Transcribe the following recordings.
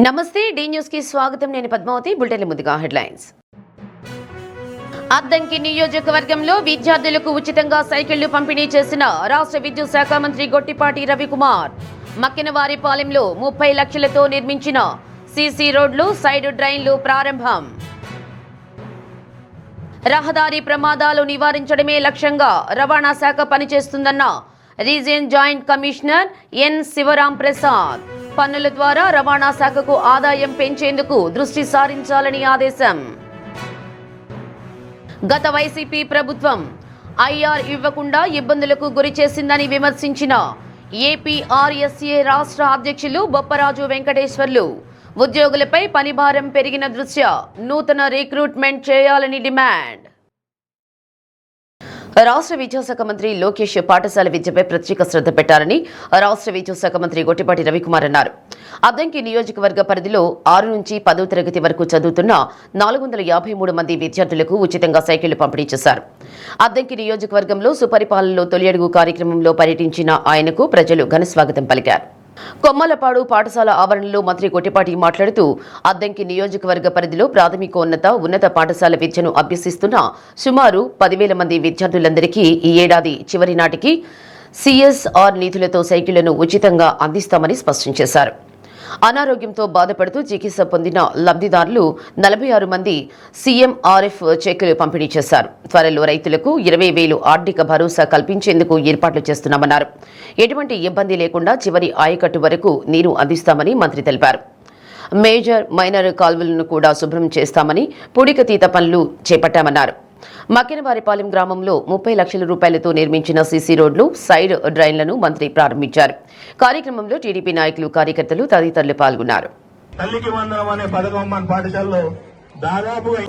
నమస్తే D news కి స్వాగతం. నేను పద్మావతి. బులెటిన్ ముందుగా హెడ్లైన్స్. అద్దంకి నియోజకవర్గంలో విద్యార్థులకు ఉచితంగా సైకిళ్లు పంపిణీ చేసిన రాష్ట్ర విద్యుత్ శాఖ మంత్రి గొట్టిపాటి రవికుమార్. మక్కినవారిపాలెంలో 30 లక్షలతో నిర్మించిన సీసీ రోడ్లు, సైడ్ డ్రైన్లు ప్రారంభం. రహదారి ప్రమాదాలు నివారించడమే లక్ష్యంగా రవాణా శాఖ పనిచేస్తుందన్న region joint commissioner N Shivaram Prasad. పన్నుల ద్వారా రవాణా శాఖకు ఆదాయం పెంచేందుకు దృష్టి సారించాలని ఆదేశం. గత వైసీపీ ప్రభుత్వం ఐఆర్ ఇవ్వకుండా ఇబ్బందులకు గురి చేసిందని విమర్శించిన ఏపీఆర్ఎస్ఏ రాష్ట్ర అధ్యక్షులు బొప్పరాజు వెంకటేశ్వర్లు ఉద్యోగులపై పనిభారం పెరిగిన దృష్ట్యా నూతన రిక్రూట్మెంట్ చేయాలని డిమాండ్. రాష్ట్ర విద్యాశాఖ మంత్రి లోకేష్ పాఠశాల విద్యపై ప్రత్యేక శ్రద్ధ పెట్టారని రాష్ట్ర విద్యుత్ శాఖ మంత్రి గొట్టిపాటి రవికుమార్ అన్నారు. అద్దంకి నియోజకవర్గ పరిధిలో 6 నుంచి 10వ తరగతి వరకు చదువుతున్న 453 మంది విద్యార్థులకు ఉచితంగా సైకిళ్లు పంపిణీ చేశారు. అద్దంకి నియోజకవర్గంలో సుపరిపాలనలో తొలి అడుగు కార్యక్రమంలో పర్యటించిన ఆయనకు ప్రజలు ఘనస్వాగతం పలికారు. కొమ్మలపాడు పాఠశాల ఆవరణలో మంత్రి గొట్టిపాటి మాట్లాడుతూ అద్దంకి నియోజకవర్గ పరిధిలో ఉన్నత పాఠశాల విద్యను అభ్యసిస్తున్న సుమారు 10,000 మంది విద్యార్థులందరికీ ఈ ఏడాది చివరి నాటికి సిఎస్ఆర్ నిధులతో సైకిళ్లను ఉచితంగా అందిస్తామని స్పష్టం చేశారు. అనారోగ్యంతో బాధపడుతూ చికిత్స పొందిన లబ్ధిదారులు 46 మంది సీఎంఆర్ఎఫ్ చెక్కులు పంపిణీ చేశారు. త్వరలో రైతులకు 20,000 ఆర్థిక భరోసా కల్పించేందుకు ఏర్పాట్లు చేస్తున్నామన్నారు. ఎటువంటి ఇబ్బంది లేకుండా చివరి ఆయకట్టు వరకు నీరు అందిస్తామని మంత్రి తెలిపారు. మేజర్, మైనర్ కాల్వలను కూడా శుభ్రం చేస్తామని, పూడికతీత పనులు చేపట్టామన్నారు. మక్కినవారిపాలెం గ్రామంలో 30 లక్షల రూపాయలతో నిర్మించిన సీసీ రోడ్లు, సైడ్ డ్రైన్లను మంత్రి ప్రారంభించారు. కార్యక్రమంలో టీడీపీ నాయకులు, కార్యకర్తలు తదితరులు పాల్గొన్నారు. తల్లికి వందనం అనే పథకం మన పాఠశాలలో దాదాపుగా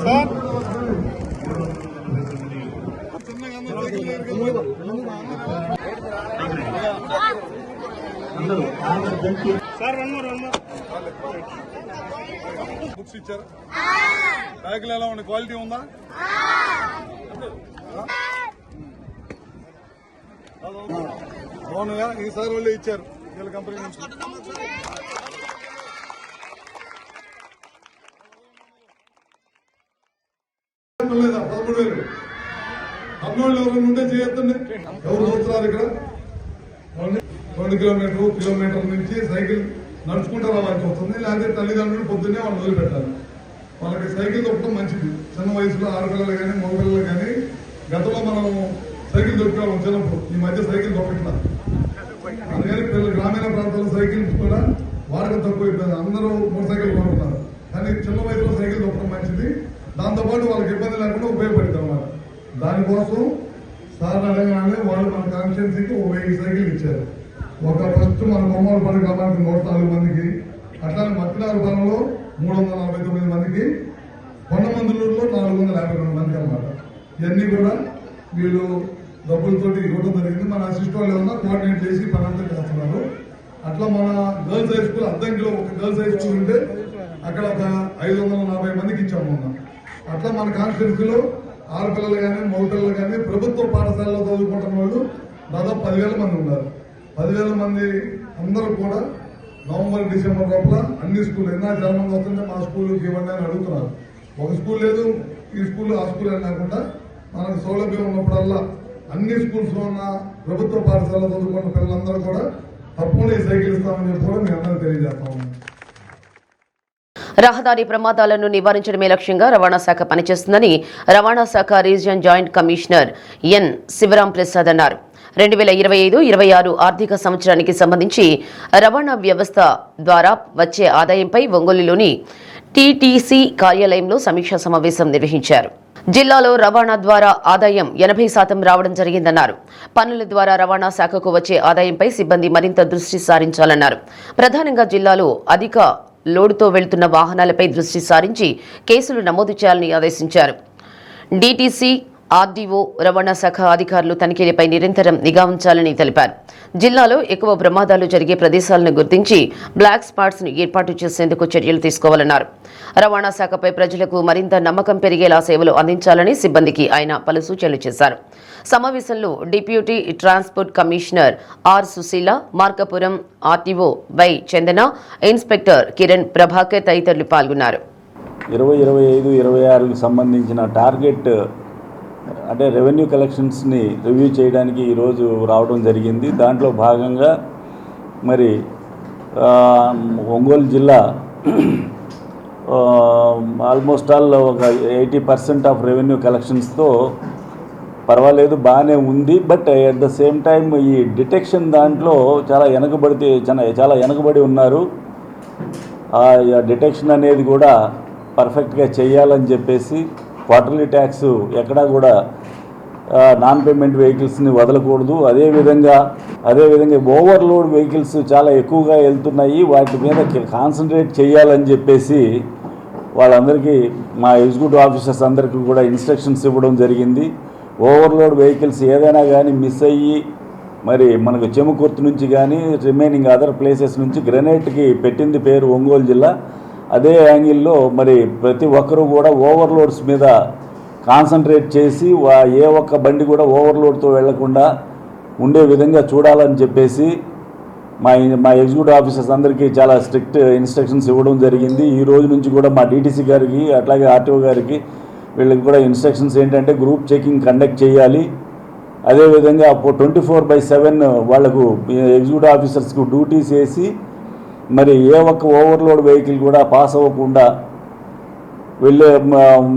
బుక్స్ ఇచ్చారు. బ్యాగులు ఎలా ఉంది? క్వాలిటీ ఉందా? అవునుగా ఈసారి వాళ్ళే ఇచ్చారు వీళ్ళ కంపెనీ నుంచి. 13,000 అన్నోళ్ళు ఎవరు ఉంటే చేయొద్దండి. ఎవరు చూస్తున్నారు ఇక్కడ? 2 కిలోమీటర్ల నుంచి సైకిల్ నడుచుకుంటూ రావాల్సి వస్తుంది. లేకపోతే తల్లిదండ్రులు పొద్దున్నే వాళ్ళు వదిలిపెట్టాలి. వాళ్ళకి సైకిల్ దొక్కడం మంచిది. చిన్న వయసులో ఆడపిల్లలు కానీ మగపిల్లలు కానీ గతంలో మనం సైకిల్ దొరికేవాళ్ళం చిన్నప్పుడు. ఈ మధ్య సైకిల్ దొరకట్లేదు. అందుకని పిల్లలు గ్రామీణ ప్రాంతాల్లో సైకిల్స్ కూడా వాడకం తక్కువైపోయింది. అందరూ మోటార్ సైకిల్ కొనుక్కున్నారు. కానీ చిన్న వయసులో సైకిల్ దొక్కడం మంచిది. దాంతోపాటు వాళ్ళకి ఇబ్బంది లేకుండా ఉపయోగపడుతుంది అన్నమాట. దానికోసం సార్ అడగగానే వాళ్ళు మన కాన్స్టిట్యున్సీకి 1000 సైకిల్ ఇచ్చారు. ఒక ఫస్ట్ మన కొమ్మలపాడు గ్రామానికి 104 మందికి, అట్లానే మక్కినవారిపాలెంలో 349 మందికి, కొండమందులూరులో 452 మందికి అన్నమాట. ఇవన్నీ కూడా వీళ్ళు డబ్బులతోటి ఇవ్వడం జరిగింది. మన అసిస్ట్ వాళ్ళు ఏమన్నా కోఆర్డినేట్ చేసి పనంతా చేస్తున్నారు. అట్లా మన గర్ల్స్ హై స్కూల్ అద్దంకిలో ఒక గర్ల్స్ హై స్కూల్ ఉంటే అక్కడ ఒక 540 మందికి ఇచ్చాము. అట్లా మన కాన్స్టిట్యున్సీలో ఆడపిల్లలు కానీ మగపిల్లలు కానీ ప్రభుత్వ పాఠశాలలో చదువుకుంటున్న వాళ్ళు దాదాపు 10,000 మంది ఉన్నారు. 10,000 మంది అందరూ కూడా నవంబర్, డిసెంబర్ లోపల అన్ని స్కూల్ చాలా మంది వస్తుంటే మా స్కూల్కి ఇవ్వండి అని అడుగుతున్నారు. ఒక స్కూల్ లేదు, ఈ స్కూల్ ఆ స్కూల్ అని లేకుండా మనకు సౌలభ్యం ఉన్నప్పుడల్లా అన్ని స్కూల్స్ లో ఉన్న ప్రభుత్వ పాఠశాలలో చదువుకున్న పిల్లలందరూ కూడా తప్పకుండా ఈ సైకిల్ ఇస్తామని చెప్పి కూడా మీ అందరూ తెలియజేస్తాము. రహదారి ప్రమాదాలను నివారించడమే లక్ష్యంగా రవాణా శాఖ పనిచేస్తుందని రవాణా శాఖ region joint commissioner N Shivaram Prasad అన్నారు. 2025-26 ఆర్థిక సంవత్సరానికి సంబంధించి రవాణా వ్యవస్థ ద్వారా వచ్చే ఆదాయంపై ఒంగోలులోని టీటీసీ కార్యాలయంలో సమీక్షా సమావేశం నిర్వహించారు. జిల్లాలో రవాణా ద్వారా ఆదాయం 80% రావడం జరిగిందన్నారు. పన్నుల ద్వారా రవాణా శాఖకు వచ్చే ఆదాయంపై సిబ్బంది మరింత దృష్టి సారించాలన్నారు. ప్రధానంగా జిల్లాలో అధిక లోడుతో వెళ్తున్న వాహనాలపై దృష్టి సారించి కేసులు నమోదు చేయాలని ఆదేశించారు. డీటీసీ ఆర్డీఓ, రవాణా శాఖ అధికారులు తనిఖీలపై నిరంతరం నిఘా ఉంచాలని తెలిపారు. జిల్లాలో ఎక్కువ ప్రమాదాలు జరిగే ప్రదేశాలను గుర్తించి బ్లాక్ స్పాట్స్ ను ఏర్పాటు చేసేందుకు చర్యలు తీసుకోవాలన్నారు. రవాణా శాఖపై ప్రజలకు మరింత నమ్మకం పెరిగేలా సేవలు అందించాలని సిబ్బందికి ఆయన పలు సూచనలు చేశారు. సమావేశంలో deputy transport commissioner R Sushila, Markapuram RTO Y Chandana, inspector Kiran Prabhakar తదితరులు పాల్గొన్నారు. 2025-26కి సంబంధించిన టార్గెట్ అంటే రెవెన్యూ కలెక్షన్స్ని రివ్యూ చేయడానికి ఈరోజు రావడం జరిగింది. దాంట్లో భాగంగా మరి ఒంగోలు జిల్లా ఆల్మోస్ట్ ఆల్ ఒక 80% ఆఫ్ రెవెన్యూ కలెక్షన్స్తో పర్వాలేదు, బాగానే ఉంది. But at the same time ఈ డిటెక్షన్ దాంట్లో చాలా వెనకబడి ఉన్నారు. ఆ డిటెక్షన్ అనేది కూడా పర్ఫెక్ట్గా చేయాలని చెప్పేసి క్వార్టర్లీ ట్యాక్స్ ఎక్కడా కూడా నాన్ పేమెంట్ వెహికల్స్ని వదలకూడదు. అదేవిధంగా ఓవర్లోడ్ వెహికల్స్ చాలా ఎక్కువగా వెళ్తున్నాయి, వాటి మీద కాన్సన్ట్రేట్ చేయాలని చెప్పేసి వాళ్ళందరికీ మా ఎగ్జిక్యూటివ్ ఆఫీసర్స్ అందరికీ కూడా ఇన్స్ట్రక్షన్స్ ఇవ్వడం జరిగింది. ఓవర్లోడ్ వెహికల్స్ ఏదైనా కానీ మిస్ అయ్యి మరి మనకు చెముకుర్తి నుంచి కానీ రిమైనింగ్ అదర్ ప్లేసెస్ నుంచి గ్రెనేట్కి పెట్టింది పేరు ఒంగోలు జిల్లా. అదే యాంగిల్లో మరి ప్రతి ఒక్కరూ కూడా ఓవర్లోడ్స్ మీద కాన్సన్ట్రేట్ చేసి ఏ ఒక్క బండి కూడా ఓవర్లోడ్తో వెళ్లకుండా ఉండే విధంగా చూడాలని చెప్పేసి మా ఎగ్జిక్యూటివ్ ఆఫీసర్స్ అందరికీ చాలా స్ట్రిక్ట్ ఇన్స్ట్రక్షన్స్ ఇవ్వడం జరిగింది. ఈ రోజు నుంచి కూడా మా డీటీసీ గారికి అట్లాగే ఆర్టీఓ గారికి వీళ్ళకి కూడా ఇన్స్ట్రక్షన్స్ ఏంటంటే గ్రూప్ చెకింగ్ కండక్ట్ చేయాలి. అదేవిధంగా 24/7 వాళ్లకు ఎగ్జిక్యూటివ్ ఆఫీసర్స్కు డ్యూటీస్ వేసి మరి ఏ ఒక్క ఓవర్లోడ్ వెహికల్ కూడా పాస్ అవ్వకుండా వెళ్ళే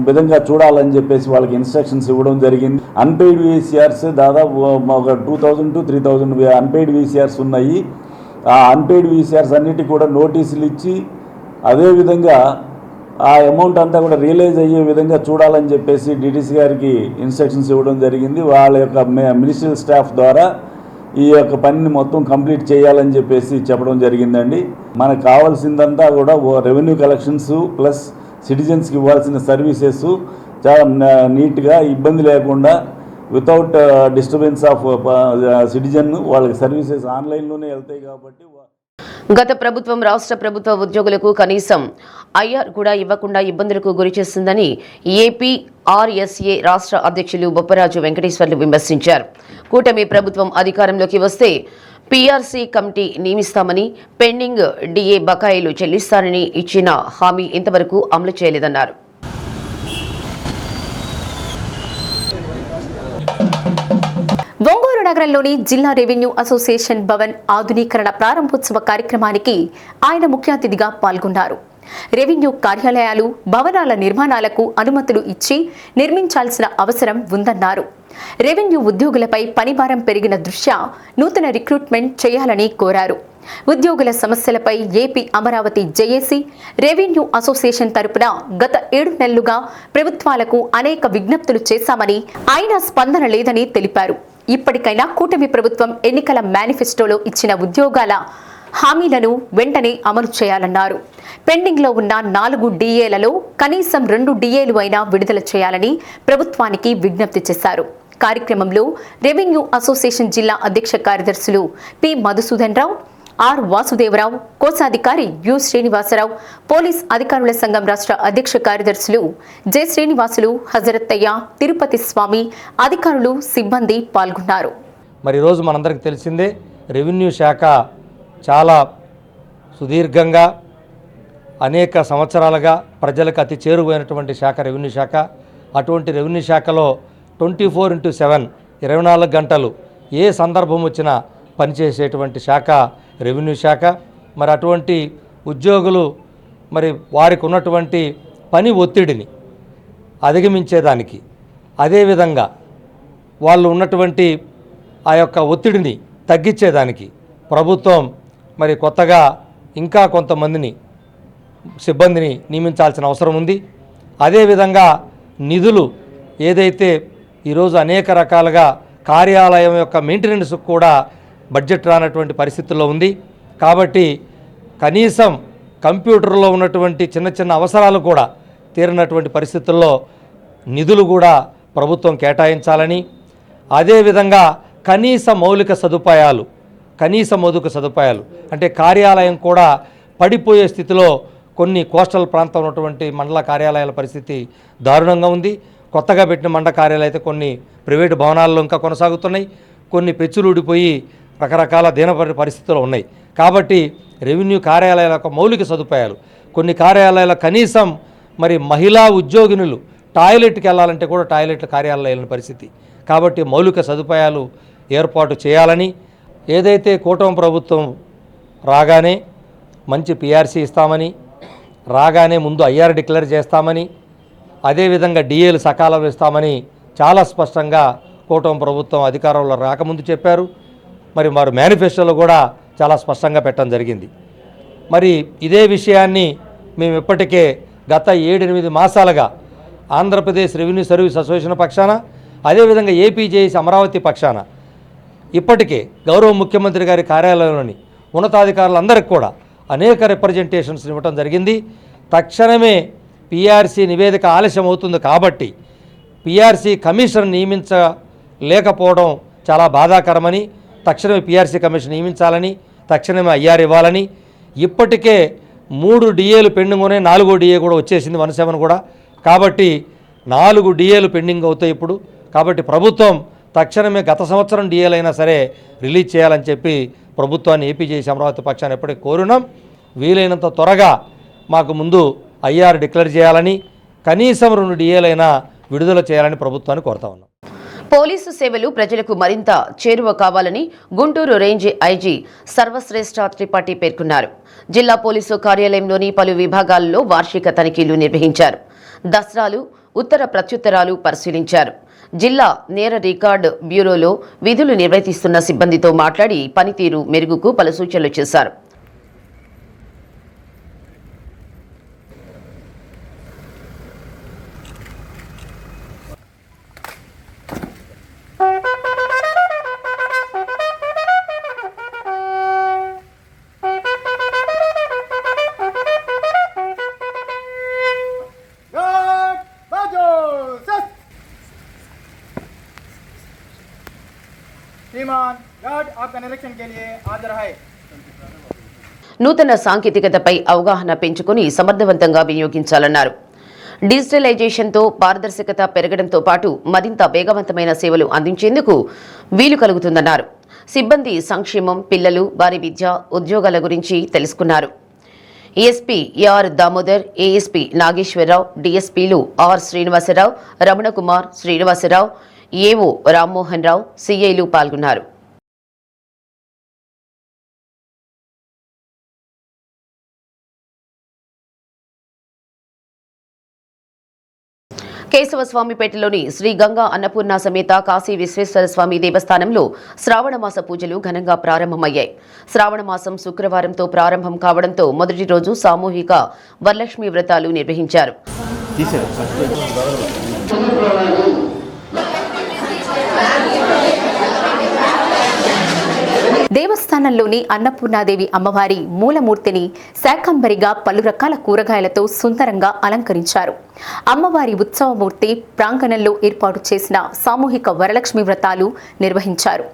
విధంగా చూడాలని చెప్పేసి వాళ్ళకి ఇన్స్ట్రక్షన్స్ ఇవ్వడం జరిగింది. అన్పెయిడ్ వీసీఆర్స్ దాదాపు ఒక 2000 to 3000 అన్పెయిడ్ వీసీఆర్స్ ఉన్నాయి. ఆ అన్పెయిడ్ వీసీఆర్స్ అన్నిటికీ కూడా నోటీసులు ఇచ్చి అదేవిధంగా ఆ అమౌంట్ అంతా కూడా రియలైజ్ అయ్యే విధంగా చూడాలని చెప్పేసి డీటీసీ గారికి ఇన్స్ట్రక్షన్స్ ఇవ్వడం జరిగింది. వాళ్ళ యొక్క మినిస్ట్రియల్ స్టాఫ్ ద్వారా ఈ యొక్క పనిని మొత్తం కంప్లీట్ చేయాలని చెప్పేసి చెప్పడం జరిగిందండి. మనకు కావాల్సిందంతా కూడా రెవెన్యూ కలెక్షన్స్ ప్లస్ సిటిజన్స్కి ఇవ్వాల్సిన సర్వీసెస్ చాలా నీట్గా, ఇబ్బంది లేకుండా, వితౌట్ డిస్టర్బెన్స్ ఆఫ్ సిటిజన్ వాళ్ళకి సర్వీసెస్ ఆన్లైన్లోనే వెళ్తాయి కాబట్టి. గత ప్రభుత్వం రాష్ట్ర ప్రభుత్వ ఉద్యోగులకు కనీసం ఐఆర్ కూడా ఇవ్వకుండా ఇబ్బందులకు గురిచేస్తుందని ఏపీఆర్ఎస్ఏ రాష్ట్ర అధ్యక్షులు బొప్పరాజు వెంకటేశ్వర్లు విమర్శించారు. కూటమి ప్రభుత్వం అధికారంలోకి వస్తే పీఆర్సీ కమిటీ నియమిస్తామని, పెండింగ్ డిఏ బకాయిలు చెల్లిస్తారని ఇచ్చిన హామీ ఇంతవరకు అమలు చేయలేదన్నారు. ఒంగోలు నగరంలోని జిల్లా రెవెన్యూ అసోసియేషన్ భవన్ ఆధునీకరణ ప్రారంభోత్సవ కార్యక్రమానికి ఆయన ముఖ్య అతిథిగా పాల్గొన్నారు. రెవెన్యూ కార్యాలయాలు, భవనాల నిర్మాణాలకు అనుమతులు ఇచ్చి నిర్మించాల్సిన అవసరం ఉందన్నారు. రెవెన్యూ ఉద్యోగులపై పనిభారం పెరిగిన దృష్ట్యా నూతన రిక్రూట్మెంట్ చేయాలని కోరారు. ఉద్యోగుల సమస్యలపై AP Amaravati JAC, revenue association తరపున గత 7 నెలలుగా ప్రభుత్వాలకు అనేక విజ్ఞప్తులు చేశామని, అయినా స్పందన లేదని తెలిపారు. ఇప్పటికైనా కూటమి ప్రభుత్వం ఎన్నికల మేనిఫెస్టోలో ఇచ్చిన ఉద్యోగాల హామీలను వెంటనే అమలు చేయాలన్నారు. పెండింగ్లో ఉన్న 4 డిఏలలో కనీసం 2 డిఏలు అయినా విడుదల చేయాలని ప్రభుత్వానికి విజ్ఞప్తి చేశారు. కార్యక్రమంలో రెవెన్యూ అసోసియేషన్ జిల్లా అధ్యక్ష కార్యదర్శులు పి మధుసూదన్ రావు, ఆర్ వాసుదేవరావు, కోశాధికారి యు శ్రీనివాసరావు, పోలీస్ అధికారుల సంఘం రాష్ట్ర అధ్యక్ష కార్యదర్శులు జె శ్రీనివాసులు, హజరత్తయ్య, తిరుపతి స్వామి, అధికారులు, సిబ్బంది పాల్గొన్నారు. మరి ఈరోజు మనందరికీ తెలిసిందే, రెవెన్యూ శాఖ చాలా సుదీర్ఘంగా అనేక సంవత్సరాలుగా ప్రజలకు అతి చేరువైనటువంటి శాఖ రెవెన్యూ శాఖ. అటువంటి రెవెన్యూ శాఖలో 24/7 24 గంటలు ఏ సందర్భం వచ్చినా పనిచేసేటువంటి శాఖ రెవెన్యూ శాఖ. మరి అటువంటి ఉద్యోగులు మరి వారికి ఉన్నటువంటి పని ఒత్తిడిని అధిగమించేదానికి, అదేవిధంగా వాళ్ళు ఉన్నటువంటి ఆ యొక్క ఒత్తిడిని తగ్గించేదానికి ప్రభుత్వం మరి కొత్తగా ఇంకా కొంతమందిని సిబ్బందిని నియమించాల్సిన అవసరం ఉంది. అదేవిధంగా నిధులు ఏదైతే ఈరోజు అనేక రకాలుగా కార్యాలయం యొక్క మెయింటెనెన్స్ కూడా బడ్జెట్ రానటువంటి పరిస్థితుల్లో ఉంది. కాబట్టి కనీసం కంప్యూటర్లో ఉన్నటువంటి చిన్న చిన్న అవసరాలు కూడా తీరినటువంటి పరిస్థితుల్లో నిధులు కూడా ప్రభుత్వం కేటాయించాలని, అదేవిధంగా కనీస మౌలిక సదుపాయాలు అంటే కార్యాలయం కూడా పడిపోయే స్థితిలో కొన్ని కోస్టల్ ప్రాంతం ఉన్నటువంటి మండల కార్యాలయాల పరిస్థితి దారుణంగా ఉంది. కొత్తగా పెట్టిన మండల కార్యాలయాలు అయితే కొన్ని ప్రైవేటు భవనాల్లో ఇంకా కొనసాగుతున్నాయి, కొన్ని పెచ్చులుడిపోయి రకరకాల దీనపడి పరిస్థితులు ఉన్నాయి. కాబట్టి రెవెన్యూ కార్యాలయాల యొక్క మౌలిక సదుపాయాలు, కొన్ని కార్యాలయాల కనీసం మరి మహిళా ఉద్యోగినులు టాయిలెట్కి వెళ్ళాలంటే కూడా టాయిలెట్ల కార్యాలయాల పరిస్థితి. కాబట్టి మౌలిక సదుపాయాలు ఏర్పాటు చేయాలని, ఏదైతే కూటమి ప్రభుత్వం రాగానే మంచి పిఆర్సీ ఇస్తామని, రాగానే ముందు ఐఆర్ డిక్లేర్ చేస్తామని, అదేవిధంగా డిఏలు సకాలంలో ఇస్తామని చాలా స్పష్టంగా కూటమి ప్రభుత్వం అధికారంలో రాకముందు చెప్పారు. మరి వారు మేనిఫెస్టోలో కూడా చాలా స్పష్టంగా పెట్టడం జరిగింది. మరి ఇదే విషయాన్ని మేము ఇప్పటికే గత 7-8 మాసాలుగా ఆంధ్రప్రదేశ్ రెవెన్యూ సర్వీస్ అసోసియేషన్ పక్షాన, అదేవిధంగా ఏపీజేఎస్ అమరావతి పక్షాన ఇప్పటికే గౌరవ ముఖ్యమంత్రి గారి కార్యాలయంలోని ఉన్నతాధికారులందరికీ కూడా అనేక రిప్రజెంటేషన్స్ ఇవ్వడం జరిగింది. తక్షణమే పిఆర్సీ నివేదిక ఆలస్యం అవుతుంది కాబట్టి పిఆర్సీ కమిషన్ నియమించలేకపోవడం చాలా బాధాకరమని, తక్షణమే పిఆర్సీ కమిషన్ నియమించాలని, తక్షణమే ఐఆర్ ఇవ్వాలని, ఇప్పటికే 3 డిఏలు పెండింగ్ ఉన్నాయి, 4వ డిఏ కూడా వచ్చేసింది 17 కూడా. కాబట్టి 4 డిఏలు పెండింగ్ అవుతాయి ఇప్పుడు. కాబట్టి ప్రభుత్వం తక్షణమే గత సంవత్సరం డిఏలు అయినా సరే రిలీజ్ చేయాలని చెప్పి ప్రభుత్వాన్ని ఏపీజేఎస్ అమరావతి పక్షాన్ని ఎప్పటికీ కోరున్నాం. వీలైనంత త్వరగా మాకు ముందు ఐఆర్ డిక్లేర్ చేయాలని, కనీసం 2 డిఏలైనా విడుదల చేయాలని ప్రభుత్వాన్ని కోరుతా ఉన్నాం. పోలీసు సేవలు ప్రజలకు మరింత చేరువ కావాలని గుంటూరు రేంజ్ ఐజీ సర్వశ్రేష్ఠ త్రిపాఠి పేర్కొన్నారు. జిల్లా పోలీసు కార్యాలయంలోని పలు విభాగాల్లో వార్షిక తనిఖీలు నిర్వహించారు. దసరాలు, ఉత్తర ప్రత్యుత్తరాలు పరిశీలించారు. జిల్లా నేర రికార్డు బ్యూరోలో విధులు నిర్వర్తిస్తున్న సిబ్బందితో మాట్లాడి పనితీరు మెరుగుకు పలు సూచనలు చేశారు. నూతన సాంకేతికతపై అవగాహన పెంచుకుని సమర్థవంతంగా వినియోగించాలన్నారు. డిజిటలైజేషన్తో పారదర్శకత పెరగడంతో పాటు మరింత వేగవంతమైన సేవలు అందించేందుకు వీలు కలుగుతుందన్నారు. సిబ్బంది సంక్షేమం, పిల్లలు, వారి విద్య, ఉద్యోగాల గురించి తెలుసుకున్నారు. SP AR Damodar, ASP Nageswararao, డీఎస్పీలు ఆర్ శ్రీనివాసరావు, రమణకుమార్, శ్రీనివాసరావు, ఏఓ రామ్మోహన్ రావు, సిఐలు పాల్గొన్నారు. కేశవస్వామిపేటలోని శ్రీ గంగా అన్నపూర్ణ సమేత కాశీ విశ్వేశ్వర స్వామి దేవస్థానంలో శ్రావణమాస పూజలు ఘనంగా ప్రారంభమయ్యాయి. శ్రావణమాసం శుక్రవారంతో ప్రారంభం కావడంతో మొదటి రోజు సామూహిక వరలక్ష్మి వ్రతాలు నిర్వహించారు. దేవస్థానంలోని అన్నపూర్ణాదేవి అమ్మవారి మూలమూర్తిని శాకంబరిగా పలు రకాల కూరగాయలతో సుందరంగా అలంకరించారు. అమ్మవారి ఉత్సవమూర్తి ప్రాంగణంలో ఏర్పాటు చేసిన సామూహిక వరలక్ష్మి వ్రతాలు నిర్వహించారు.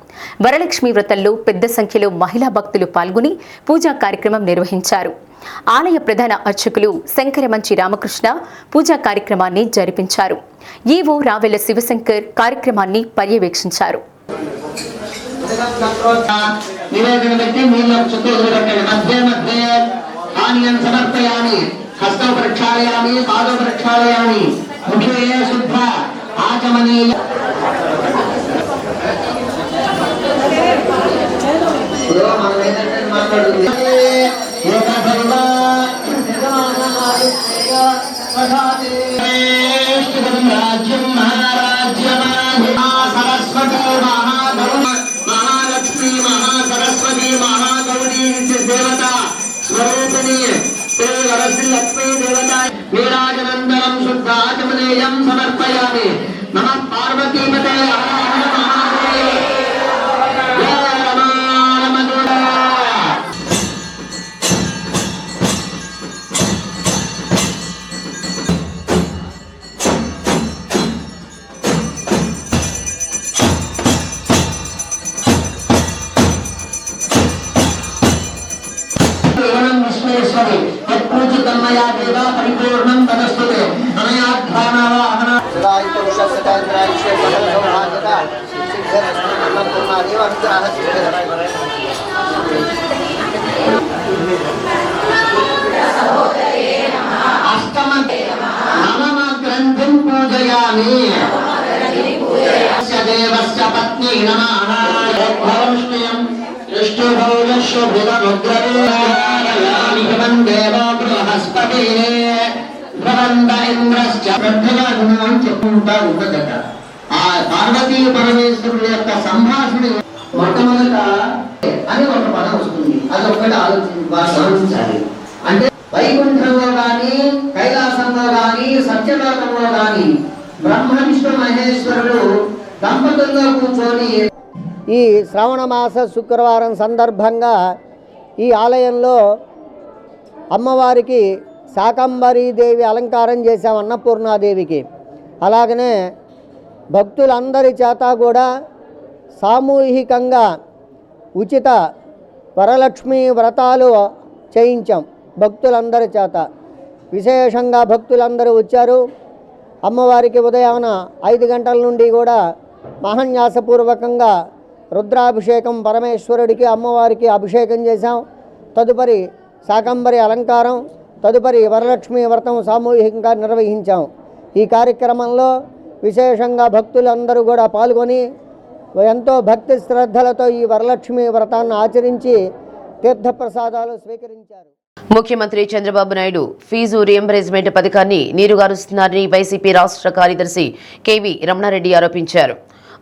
వరలక్ష్మి వ్రతంలో పెద్ద సంఖ్యలో మహిళా భక్తులు పాల్గొని పూజా కార్యక్రమం నిర్వహించారు. ఆలయ ప్రధాన అర్చకులు శంకరమంచి రామకృష్ణ పూజా కార్యక్రమాన్ని జరిపించారు. ఈవో రావెల శివశంకర్ కార్యక్రమాన్ని పర్యవేక్షించారు. నివేదన పెట్టి నీళ్ళ చుట్టూ వదిలిపెట్టండి. మధ్య మధ్య పానీయం సమర్పయామి, హస్త ప్రక్షాళయామి, పాద ప్రక్షాళయామి, ముఖే శుద్ధ ఆచమనీయ. రాజ్యం మహారాజ్యమా సరస్వతి మహాలక్ష్మి మహాసరస్వతి మహాగౌరీ దేవత స్వరూపిణి వరశ్రీ లక్ష్మీ దేవత వీరాజనందనం శుద్ధాచమనేయం సమర్పయామి. నమః పార్వతీపతే తదస్తది తత్పూజితమయా దేవ పరిపూర్ణం తదస్తది అనయా ధ్యానావా అహన సదాయి పురుషస్య సకలైశ్వర్య సకల సౌభాగ్యత సిద్ధిరస్తు అనుగ్రహ అష్టమ నవమ గ్రంథం పూజయామి దేవస్య పత్ని నమః భవష్ణయం విష్ణుభౌజస్య భువనుగ్రహయామి దేవో బృహస్పతి భవంత ఇంద్రశ్చ బ్రహ్మణం చెప్పుకుంటా ఉండదట. ఆ పార్వతీ పరమేశ్వరుల యొక్క సంభాషణ మొట్టమొదట అని ఒక పదం వస్తుంది. అదొక్కటి ఆలోచించాలి. అంటే వైకుంఠంలో గాని కైలాసంలో గాని సత్యలోకంలో గాని బ్రహ్మ విష్ణు మహేశ్వరులు దంపతుల్లో కూర్చొని ఈ శ్రావణ మాస శుక్రవారం సందర్భంగా ఈ ఆలయంలో అమ్మవారికి శాకంబరీదేవి అలంకారం చేశాం, అన్నపూర్ణాదేవికి. అలాగనే భక్తులందరి చేత కూడా సామూహికంగా ఉచిత వరలక్ష్మి వ్రతాలు చేయించాం భక్తులందరి చేత. విశేషంగా భక్తులందరూ వచ్చారు. అమ్మవారికి ఉదయాన 5 గంటల నుండి కూడా మహాన్యాసపూర్వకంగా రుద్రాభిషేకం పరమేశ్వరుడికి అమ్మవారికి అభిషేకం చేశాం. తదుపరి శాకంబరి అలంకారం, తదుపరి వరలక్ష్మి వ్రతం సామూహికంగా నిర్వహించాం. ఈ కార్యక్రమంలో విశేషంగా భక్తులందరూ కూడా పాల్గొని ఎంతో భక్తి శ్రద్ధలతో ఈ వరలక్ష్మి వ్రతాన్ని ఆచరించి తీర్థప్రసాదాలు స్వీకరించారు. ముఖ్యమంత్రి చంద్రబాబు నాయుడు ఫీజు రియంబర్స్మెంట్ పథకాన్ని నీరుగారుస్తున్నారని వైసీపీ రాష్ట్ర కార్యదర్శి కేవీ రమణారెడ్డి ఆరోపించారు.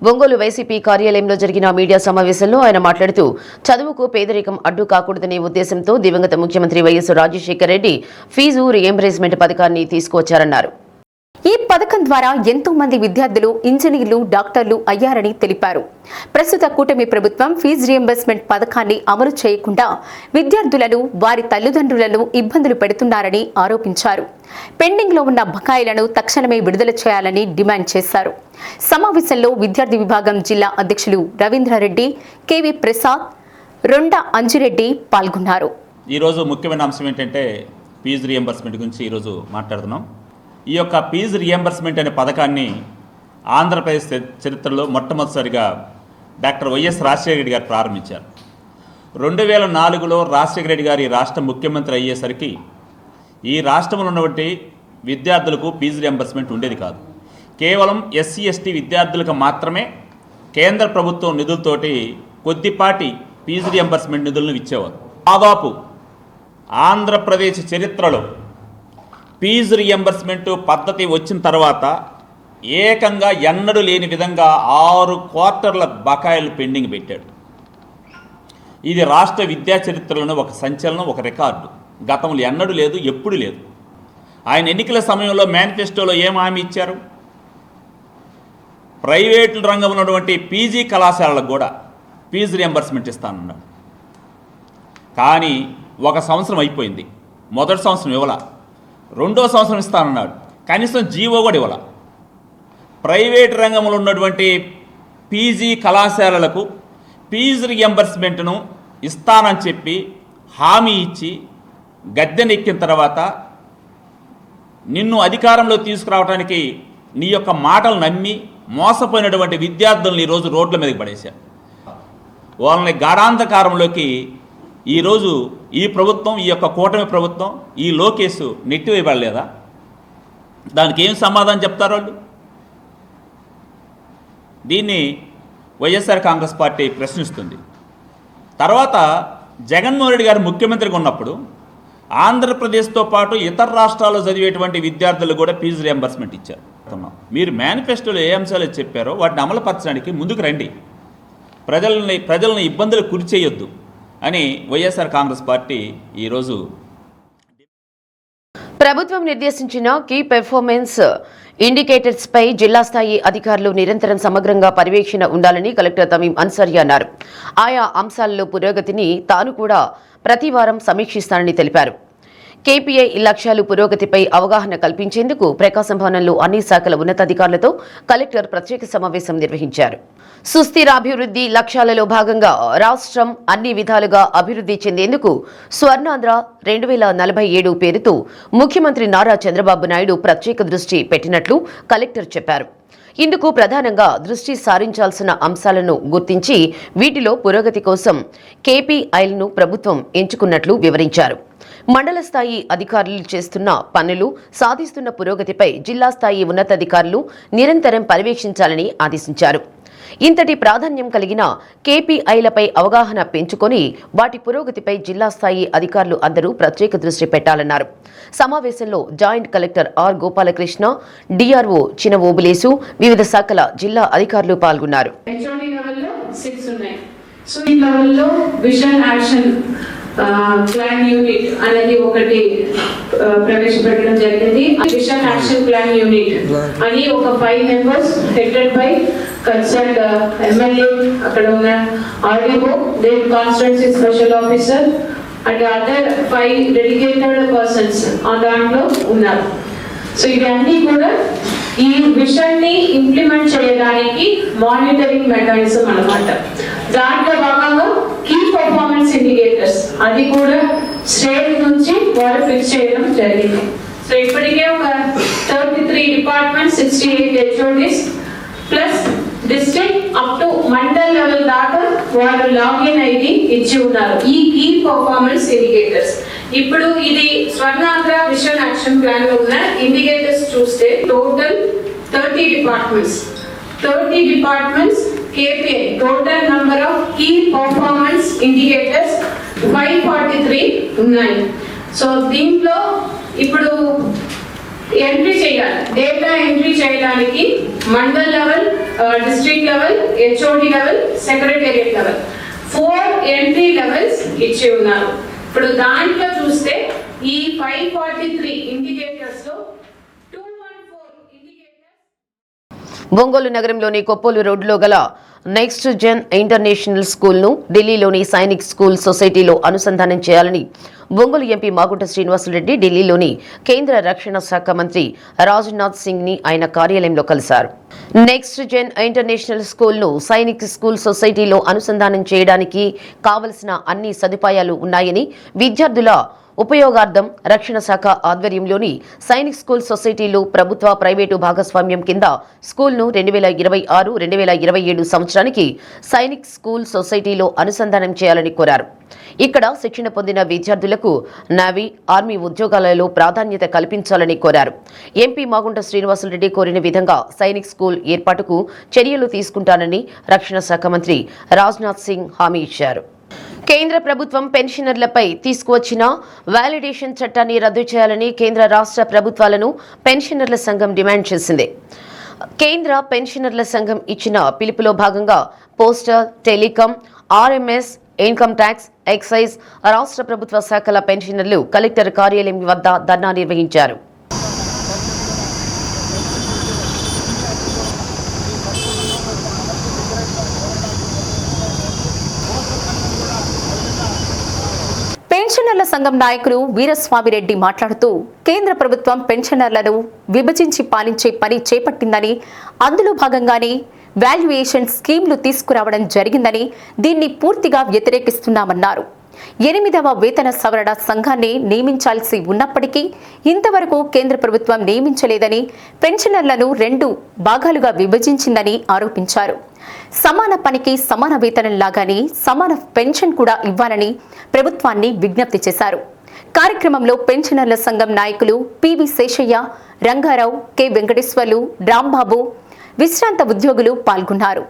ఒంగోలు వైసీపీ కార్యాలయంలో జరిగిన మీడియా సమావేశంలో ఆయన మాట్లాడుతూ చదువుకు పేదరికం అడ్డు కాకూడదనే ఉద్దేశంతో దివంగత ముఖ్యమంత్రి YS Rajasekhara Reddy fee reimbursement పథకాన్ని తీసుకువచ్చారన్నారు. ఈ పథకం ద్వారా ఎంతో మంది విద్యార్థులు ఇంజనీర్లు, డాక్టర్లు అయ్యారని తెలిపారు. ప్రస్తుత కూటమి ప్రభుత్వం ఫీజు రియంబర్స్మెంట్ పథకాన్ని అమలు చేయకుండా విద్యార్థులను, వారి తల్లిదండ్రులను ఇబ్బందులు పెడుతున్నారని ఆరోపించారు. పెండింగ్లో ఉన్న బకాయిలను తక్షణమే విడుదల చేయాలని డిమాండ్ చేశారు. సమావేశంలో విద్యార్థి విభాగం జిల్లా అధ్యక్షులు రవీంద్రారెడ్డి, కేవీ ప్రసాద్, రొండ అంజిరెడ్డి పాల్గొన్నారు. ఈరోజు ముఖ్యమైన అంశం ఏంటంటే ఫీజు రియంబర్స్మెంట్ గురించి ఈరోజు మాట్లాడుతున్నాం. ఈ యొక్క ఫీజు రియంబర్స్మెంట్ అనే పథకాన్ని ఆంధ్రప్రదేశ్ చరిత్రలో మొట్టమొదటిసారిగా డాక్టర్ వైఎస్ రాజశేఖర రెడ్డి గారు ప్రారంభించారు. 2004లో రాజశేఖర రెడ్డి గారి రాష్ట్ర ముఖ్యమంత్రి అయ్యేసరికి ఈ రాష్ట్రంలో ఉన్నటువంటి విద్యార్థులకు ఫీజు రియంబర్స్మెంట్ ఉండేది కాదు. కేవలం ఎస్సీ ఎస్టీ విద్యార్థులకు మాత్రమే కేంద్ర ప్రభుత్వం నిధులతోటి కొద్దిపాటి ఫీజు రియంబర్స్మెంట్ నిధులను ఇచ్చేవారు. దాదాపు ఆంధ్రప్రదేశ్ చరిత్రలో ఫీజు రియంబర్స్మెంట్ పద్ధతి వచ్చిన తర్వాత ఏకంగా ఎన్నడూ లేని విధంగా 6 క్వార్టర్ల బకాయిలు పెండింగ్ పెట్టాడు. ఇది రాష్ట్ర విద్యా చరిత్రలోనే ఒక సంచలనం, ఒక రికార్డు. గతంలో ఎన్నడూ లేదు, ఎప్పుడు లేదు. ఆయన ఎన్నికల సమయంలో మేనిఫెస్టోలో ఏం హామీ ఇచ్చారు? ప్రైవేటు రంగంలో ఉన్నటువంటి పీజీ కళాశాలలకు కూడా ఫీజు రియంబర్స్మెంట్ ఇస్తానన్నాడు. కానీ 1 సంవత్సరం అయిపోయింది. మొదటి సంవత్సరం ఇవ్వాల, 2వ సంవత్సరం ఇస్తానన్నాడు. కనీసం జీవో కూడా ఇవ్వాల. ప్రైవేట్ రంగంలో ఉన్నటువంటి పీజీ కళాశాలలకు ఫీజు రియంబర్స్మెంట్ను ఇస్తానని చెప్పి హామీ ఇచ్చి గద్దెనెక్కిన తర్వాత నిన్ను అధికారంలో తీసుకురావడానికి నీ యొక్క మాటలు నమ్మి మోసపోయినటువంటి విద్యార్థులను ఈరోజు రోడ్ల మీదకి పడేశారు. వాళ్ళని గాఢాంధకారంలోకి ఈరోజు ఈ ప్రభుత్వం, ఈ యొక్క కూటమి ప్రభుత్వం, ఈ లోకేష్ నెట్టివేయబడలేదా? దానికి ఏం సమాధానం చెప్తారు వాళ్ళు? దీన్ని వైఎస్ఆర్ కాంగ్రెస్ పార్టీ ప్రశ్నిస్తుంది. తర్వాత జగన్మోహన్ రెడ్డి గారు ముఖ్యమంత్రిగా ఉన్నప్పుడు ఆంధ్రప్రదేశ్తో పాటు ఇతర రాష్ట్రాల్లో చదివేటువంటి విద్యార్థులు కూడా ఫీజు రియంబర్స్మెంట్ ఇచ్చారు. మీరు మేనిఫెస్టోలో ఏ అంశాలు చెప్పారో వాటిని అమలుపరచడానికి ముందుకు రండి. ప్రజల్ని ఇబ్బందులు గురి చేయొద్దు అని వైఎస్ఆర్ కాంగ్రెస్ పార్టీ ఈరోజు ప్రభుత్వం నిర్దేశించిన కీ పెర్ఫార్మెన్స్ ఇండికేటర్స్ పై జిల్లా స్థాయి అధికారులు నిరంతరం సమగ్రంగా పర్యవేక్షణ ఉండాలని కలెక్టర్ తమీం అన్సారీ అన్నారు. ఆయా అంశాలలో పురోగతిని తాను కూడా ప్రతి వారం సమీక్షిస్తానని తెలిపారు. కేపీఐ లక్ష్యాలు పురోగతిపై అవగాహన కల్పించేందుకు ప్రకాశం భవనంలో అన్ని శాఖల ఉన్నతాధికారులతో కలెక్టర్ ప్రత్యేక సమావేశం నిర్వహించారు. సుస్థిరాభివృద్ధి లక్ష్యాలలో భాగంగా రాష్ట్రం అన్ని విధాలుగా అభివృద్ధి చెందేందుకు స్వర్ణాంధ్ర 2047 పేరుతో ముఖ్యమంత్రి నారా చంద్రబాబు నాయుడు ప్రత్యేక దృష్టి పెట్టినట్లు కలెక్టర్ చెప్పారు. ఇందుకు ప్రధానంగా దృష్టి సారించాల్సిన అంశాలను గుర్తించి వీటిలో పురోగతి కోసం కేపీఐలను ప్రభుత్వం ఎంచుకున్నట్లు వివరించారు. మండల స్థాయి అధికారులు చేస్తున్న పనులు, సాధిస్తున్న పురోగతిపై జిల్లా స్థాయి ఉన్నతాధికారులు నిరంతరం పర్యవేక్షించాలని ఆదేశించారు. ఇంతటి ప్రాధాన్యం కలిగిన కేపీఐలపై అవగాహన పెంచుకొని వాటి పురోగతిపై జిల్లా స్థాయి అధికారులు అందరూ ప్రత్యేక దృష్టి పెట్టాలన్నారు. సమావేశంలో joint collector R Gopalakrishna, DRO Chinna Obulesu, వివిధ శాఖల జిల్లా అధికారులు పాల్గొన్నారు. ప్లాన్ యూనిట్ అనేది ఒకటి ప్రవేశపెట్టడం జరిగింది. విజన్ యాక్షన్ ప్లాన్ యూనిట్ అని ఒక 5 members headed by concern MLA, అక్కడ ఉన్న RDO, there constituency special officer and other 5 dedicated persons దాంట్లో ఉన్నారు. సో ఇవన్నీ కూడా ఈ విజన్ ని ఇంప్లిమెంట్ చేయడానికి మానిటరింగ్ మెకానిజం అన్నమాట. దాంట్లో భాగంగా కీ పర్ఫార్మెన్స్ ఇండికేటర్స్ అది కూడా స్టేట్ నుంచి వారు ఫిక్స్ చేయడం జరిగింది. సో ఇప్పటికే ఒక 33 departments, 68 HODs plus district up to mandal level దాకా వారు లాగిన్ ఐడి ఇచ్చి ఉన్నారు ఈ కీ పర్ఫార్మెన్స్ ఇండికేటర్స్. ఇప్పుడు ఇది స్వర్ణాంధ్ర విజన్ యాక్షన్ ప్లాన్ లో ఉన్న ఇండికేటర్స్ చూస్తే total 30 departments KPI total number of key performance indicators 543 ఉన్నాయి. సో దీంట్లో ఇప్పుడు ఎంట్రీ చేయాలి, డేటా ఎంట్రీ చేయడానికి mandal level, district level, HOD level, secretariat level 4 entry levels ఇచ్చి ఉన్నారు. ఇప్పుడు దాంట్లో చూస్తే ఈ 543 ఇండికేటర్స్ లో 214 ఇండికేటర్స్ ఒంగోలు నగరంలోని కొప్పోలు రోడ్డులో గల నెక్స్ట్ జెన్ ఇంటర్నేషనల్ స్కూల్ను ఢిల్లీలోని సైనిక్ స్కూల్ సొసైటీలో అనుసంధానం చేయాలని ఒంగోలు ఎంపీ మాగుంట శ్రీనివాసులరెడ్డి ఢిల్లీలోని కేంద్ర రక్షణ శాఖ మంత్రి రాజ్నాథ్ సింగ్ ని ఆయన కార్యాలయంలో కలిశారు. నెక్స్ట్ జెన్ ఇంటర్నేషనల్ స్కూల్ను సైనిక్ స్కూల్ సొసైటీలో అనుసంధానం చేయడానికి కావలసిన అన్ని సదుపాయాలు ఉన్నాయని, విద్యార్థుల ఉపయోగార్థం రక్షణ శాఖ ఆధ్వర్యంలోని సైనిక్ స్కూల్ సొసైటీలు ప్రభుత్వ, ప్రైవేటు భాగస్వామ్యం కింద స్కూల్ను 2026-2027 సంవత్సరానికి సైనిక్ స్కూల్ సొసైటీలో అనుసంధానం చేయాలని కోరారు. ఇక్కడ శిక్షణ పొందిన విద్యార్థులకు నేవీ, ఆర్మీ ఉద్యోగాలలో ప్రాధాన్యత కల్పించాలని కోరారు. ఎంపీ మాగుంట శ్రీనివాసులరెడ్డి కోరిన విధంగా సైనిక్ స్కూల్ ఏర్పాటుకు చర్యలు తీసుకుంటానని రక్షణ శాఖ మంత్రి రాజ్నాథ్ సింగ్ హామీ ఇచ్చారు. కేంద్ర ప్రభుత్వం పెన్షనర్లపై తీసుకువచ్చిన వాలిడేషన్ చట్టాన్ని రద్దు చేయాలని కేంద్ర రాష్ట్ర ప్రభుత్వాలను పెన్షనర్ల సంఘం డిమాండ్ చేసింది. కేంద్ర పెన్షనర్ల సంఘం ఇచ్చిన పిలుపులో భాగంగా postal, telecom, RMS, income tax, excise, రాష్ట్ర ప్రభుత్వ శాఖల పెన్షనర్లు కలెక్టర్ కార్యాలయం వద్ద ధర్నా నిర్వహించారు. పెన్షనర్ల సంఘం నాయకులు వీరస్వామిరెడ్డి మాట్లాడుతూ కేంద్ర ప్రభుత్వం పెన్షనర్లను విభజించి పాలించే పని చేపట్టిందని, అందులో భాగంగానే వాల్యుయేషన్ స్కీమ్లు తీసుకురావడం జరిగిందని, దీన్ని పూర్తిగా వ్యతిరేకిస్తున్నామన్నారు. 8వ వేతన సవరణ సంఘాన్ని నియమించాల్సి ఉన్నప్పటికీ ఇంతవరకు కేంద్ర ప్రభుత్వం నియమించలేదని, పెన్షనర్లను 2 భాగాలుగా విభజించిందని ఆరోపించారు. సమాన పనికి సమాన వేతనం లాగానే సమాన పెన్షన్ కూడా ఇవ్వాలని ప్రభుత్వాన్ని విజ్ఞప్తి చేశారు. కార్యక్రమంలో పెన్షనర్ల సంఘం నాయకులు పివి శేషయ్య, రంగారావు, కె వెంకటేశ్వర్లు, రాంబాబు, విశ్రాంత ఉద్యోగులు పాల్గొన్నారు.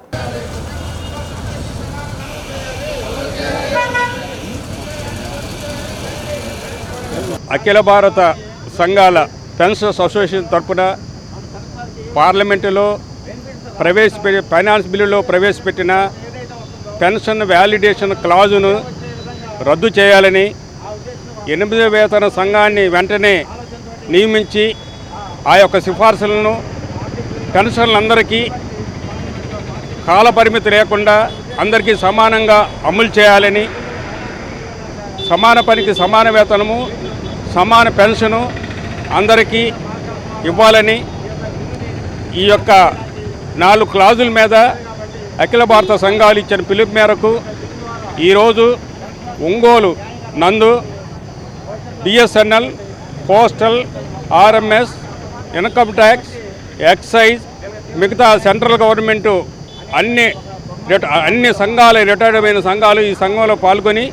అఖిల భారత సంఘాల పెన్షనర్స్ అసోసియేషన్ తరఫున పార్లమెంటులో ఫైనాన్స్ బిల్లులో ప్రవేశపెట్టిన పెన్షన్ వ్యాలిడేషన్ క్లాజును రద్దు చేయాలని, 8వ వేతన సంఘాన్ని వెంటనే నియమించి ఆ యొక్క సిఫార్సులను పెన్షన్లందరికీ కాలపరిమితి లేకుండా అందరికీ సమానంగా అమలు చేయాలని, సమాన పనికి సమాన వేతనము, సమాన పెన్షను అందరికీ ఇవ్వాలని ఈ యొక్క 4 క్లాజుల మీద అఖిల భారత సంఘాలు ఇచ్చిన పిలుపు మేరకు ఈరోజు ఒంగోలు నందు BSNL, postal, RMS, income tax, excise, మిగతా సెంట్రల్ గవర్నమెంటు అన్ని సంఘాలు, రిటైర్డ్ అయిన సంఘాలు ఈ సంఘంలో పాల్గొని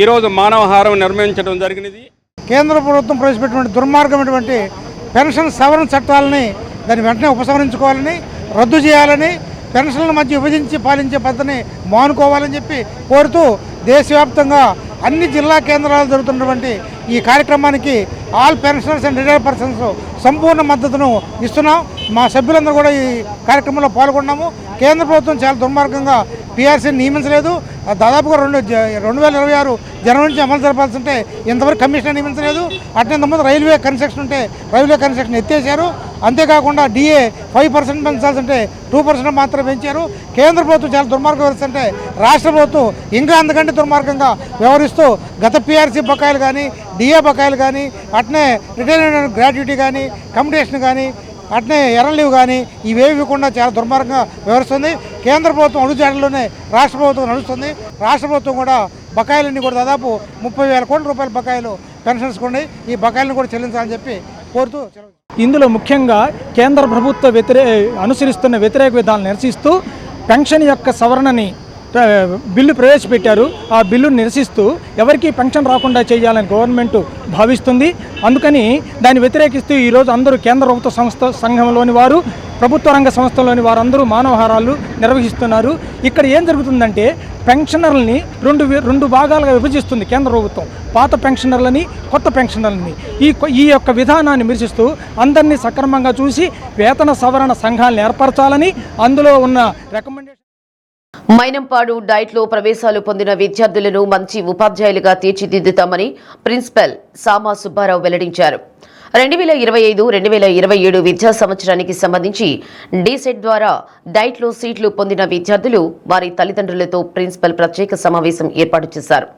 ఈరోజు మానవహారం నిర్వహించడం జరిగినది. కేంద్ర ప్రభుత్వం ప్రవేశపెట్టినటువంటి దుర్మార్గమైనటువంటి పెన్షన్ సవరణ చట్టాలని దాన్ని వెంటనే ఉపసంహరించుకోవాలని, రద్దు చేయాలని, పెన్షన్ల మధ్య విభజించి పాలించే పద్ధతిని మానుకోవాలని చెప్పి కోరుతూ దేశవ్యాప్తంగా అన్ని జిల్లా కేంద్రాలు జరుగుతున్నటువంటి ఈ కార్యక్రమానికి all pensioners and retired persons సంపూర్ణ మద్దతును ఇస్తున్నాం. మా సభ్యులందరూ కూడా ఈ కార్యక్రమంలో పాల్గొన్నాము. కేంద్ర ప్రభుత్వం చాలా దుర్మార్గంగా పీఆర్సీని నియమించలేదు. దాదాపుగా 2026 జనవరి నుంచి అమలు జరపాల్సి ఉంటే ఇంతవరకు కమిషన్ నియమించలేదు. అట్నే ఇంతకుముందు రైల్వే కన్స్ట్రక్షన్ ఉంటే రైల్వే కన్స్ట్రక్షన్ ఎత్తేసారు. అంతేకాకుండా డిఏ 5% పెంచాల్సి ఉంటే 2% మాత్రం పెంచారు. కేంద్ర ప్రభుత్వం చాలా దుర్మార్గం వ్యవహరిస్తుంటే రాష్ట్ర ప్రభుత్వం ఇంకా అంతకంటే దుర్మార్గంగా వ్యవహరిస్తూ గత పీఆర్సీ బకాయిలు కానీ, డిఏ బకాయిలు కానీ, అట్నే రిటైర్మెంట్ గ్రాట్యుటీ కానీ, కమ్యూటేషన్ కానీ, అట్నే ఎర్ర లీవ్ కానీ ఇవేవి ఇవ్వకుండా చాలా దుర్మార్గంగా వ్యవహరిస్తుంది. కేంద్ర ప్రభుత్వం అడుగుజాడల్లోనే రాష్ట్ర ప్రభుత్వం నడుస్తుంది. రాష్ట్ర ప్రభుత్వం కూడా బకాయిలన్నీ కూడా దాదాపు 30,000 కోట్ల రూపాయల బకాయిలు పెన్షన్స్ ఉన్నాయి. ఈ బకాయిలను కూడా చెల్లించాలని చెప్పి కోరుతూ ఇందులో ముఖ్యంగా కేంద్ర ప్రభుత్వ అనుసరిస్తున్న వ్యతిరేక విధానాలు నిరసిస్తూ పెన్షన్ యొక్క సవరణని బిల్లు ప్రవేశపెట్టారు. ఆ బిల్లును నిరసిస్తూ ఎవరికీ పెన్షన్ రాకుండా చేయాలని గవర్నమెంట్ భావిస్తుంది. అందుకని దాన్ని వ్యతిరేకిస్తూ ఈరోజు అందరూ కేంద్ర ప్రభుత్వ సంఘంలోని వారు, ప్రభుత్వ రంగ సంస్థలోని వారందరూ మానవహారాలు నిర్వహిస్తున్నారు. ఇక్కడ ఏం జరుగుతుందంటే పెన్షనర్లని రెండు భాగాలుగా విభజిస్తుంది కేంద్ర ప్రభుత్వం. పాత పెన్షనర్లని, కొత్త పెన్షనర్లని. ఈ యొక్క విధానాన్ని విమర్శిస్తూ అందరినీ సక్రమంగా చూసి వేతన సవరణ సంఘాలను ఏర్పరచాలని అందులో ఉన్న రికమెండేషన్. మైనంపాడు డైట్లో ప్రవేశాలు పొందిన విద్యార్థులను మంచి ఉపాధ్యాయులుగా తీర్చిదిద్దుతామని ప్రిన్సిపల్ సామా సుబ్బారావు వెల్లడించారు. 2025-2027 విద్యా సంవత్సరానికి సంబంధించి డీసెట్ ద్వారా డైట్లో సీట్లు పొందిన విద్యార్థులు వారి తల్లిదండ్రులతో ప్రిన్సిపల్ ప్రత్యేక సమావేశం ఏర్పాటు చేశారు.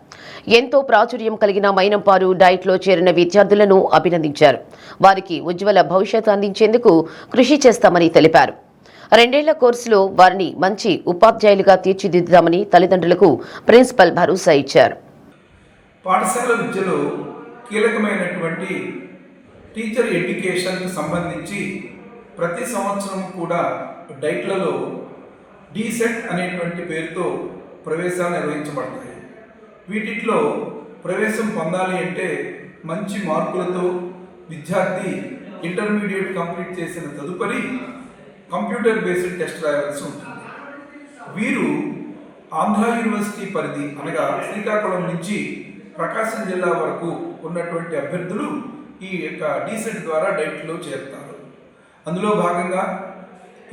ఎంతో ప్రాచుర్యం కలిగిన మైనంపాడు డైట్లో చేరిన విద్యార్థులను అభినందించారు. వారికి ఉజ్వల భవిష్యత్తు అందించేందుకు కృషి చేస్తామని తెలిపారు. 2 ఏళ్ల కోర్సులో వారిని మంచి ఉపాధ్యాయులుగా తీర్చిదిద్దామని తల్లిదండ్రులకు ప్రిన్సిపల్ భరోసా ఇచ్చారు. పాఠశాల విద్యలో కీలకమైనటువంటి టీచర్ ఎడ్యుకేషన్కి సంబంధించి ప్రతి సంవత్సరం కూడా డైట్లలో డీసెట్ అనేటువంటి పేరుతో ప్రవేశాలు నిర్వహించబడతాయి. వీటిలో ప్రవేశం పొందాలి అంటే మంచి మార్కులతో విద్యార్థి ఇంటర్మీడియట్ కంప్లీట్ చేసిన తదుపరి కంప్యూటర్ బేస్డ్ టెస్ట్ రాయాల్సి ఉంటుంది. వీరు ఆంధ్ర యూనివర్సిటీ పరిధి అనగా శ్రీకాకుళం నుంచి ప్రకాశం జిల్లా వరకు ఉన్నటువంటి అభ్యర్థులు ఈ యొక్క డీసెట్ ద్వారా డైట్లో చేరుతారు. అందులో భాగంగా